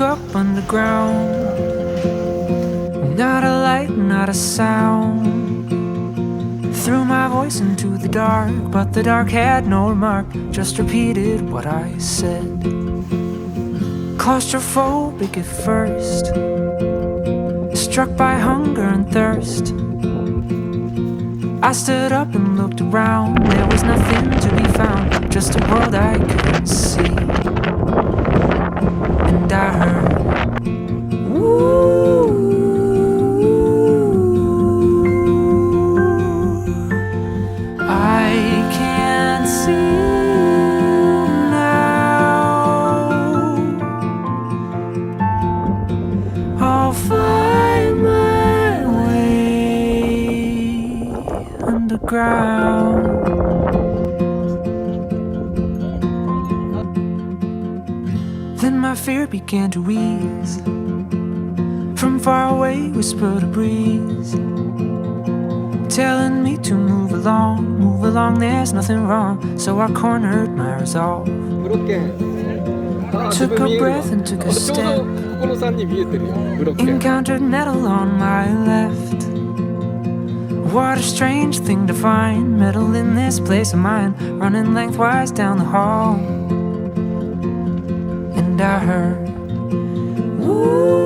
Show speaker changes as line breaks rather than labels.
woke up underground. Not a light, not a sound. Threw my voice into the dark, but the dark had no remark, just repeated what I said. Claustrophobic at first, struck by hunger and thirst. I stood up and looked around. There was nothing to be found, just a world I couldn't see. And I heard, ooh, I can't see now. I'll find my way underground. Then my fear began to ease. From far away whispered a breeze, telling me to move along, there's nothing wrong. So I cornered my resolve, took a breath and took a step, encountered metal on my left. What a strange thing to find, metal in this place of mine, running lengthwise down the hall. And I heard, ooh,